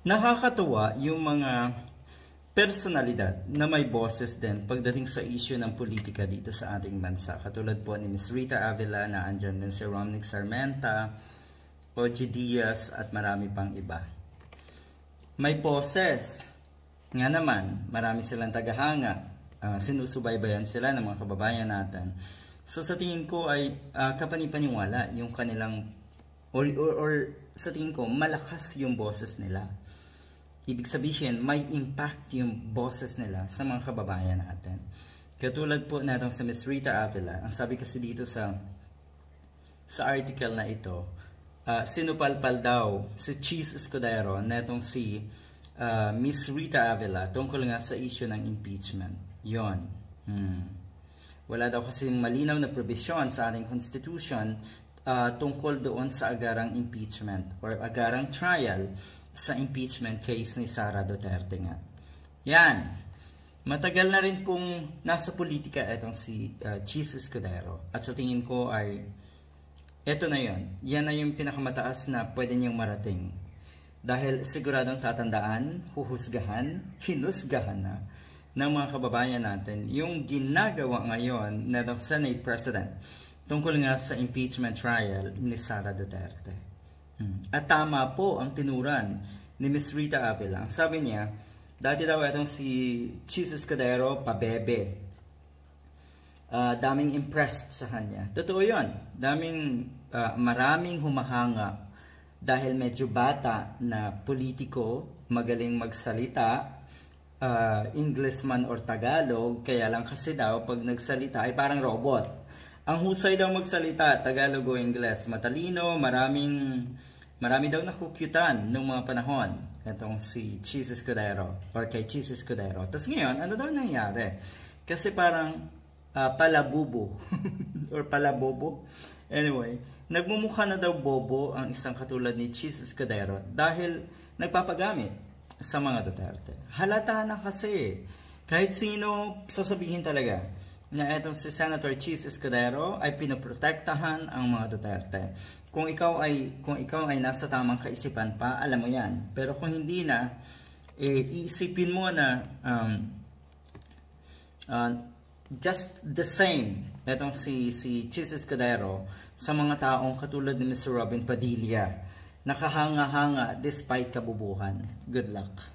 Nakakatuwa yung mga personalidad na may boses din pagdating sa issue ng politika dito sa ating bansa. Katulad po ni Ms. Rita Avila, na andyan din si Romnick Sarmenta, Ogie Diaz at marami pang iba. May boses. Nga naman, marami silang tagahanga. Sinusubaybayan sila ng mga kababayan natin. So sa tingin ko ay kapanipaniwala yung kanilang or sa tingin ko malakas yung boses nila. Ibig sabihin, may impact yung boses nila sa mga kababayan natin. Katulad po natong sa Ms. Rita Avila, ang sabi kasi dito sa article na ito, sinupalpal daw si Cheese Escudero netong si Ms. Rita Avila tungkol nga sa issue ng impeachment. Yon. Wala daw kasi malinaw na probisyon sa ating constitution tungkol doon sa agarang impeachment or agarang trial sa impeachment case ni Sara Duterte nga. Yan. Matagal na rin pong nasa politika itong si Cheese Escudero. At sa tingin ko ay eto na yon. Yan na yung pinakamataas na pwede niyang marating. Dahil siguradong tatandaan, huhusgahan, hinusgahan na ng mga kababayan natin yung ginagawa ngayon na Senate President tungkol nga sa impeachment trial ni Sara Duterte. At tama po ang tinuran ni Ms. Rita Avila. Ang sabi niya, dati daw itong si Cheese Escudero pabebe. Daming impressed sa kanya. Totoo yun. Maraming humahanga dahil medyo bata na politiko, magaling magsalita, English man or Tagalog, kaya lang kasi daw pag nagsalita ay parang robot. Ang husay daw magsalita, Tagalog o English, matalino, marami daw nakukyutan nung mga panahon. Itong si Cheese Escudero or kay Cheese Escudero. Tapos ngayon, ano daw nangyari? Kasi parang palabubo or palabobo. Anyway, nagmumukha na daw bobo ang isang katulad ni Cheese Escudero dahil nagpapagamit sa mga Duterte. Halata na kasi. Kahit sino sasabihin talaga na itong si Senator Cheese Escudero ay pinoprotektahan ang mga Duterte. Kung ikaw ay nasa tamang kaisipan pa, alam mo yan. Pero kung hindi na, iisipin mo na just the same itong si Cheese Escudero sa mga taong katulad ni Mr. Robin Padilla. Nakahanga-hanga despite kabubuhan. Good luck.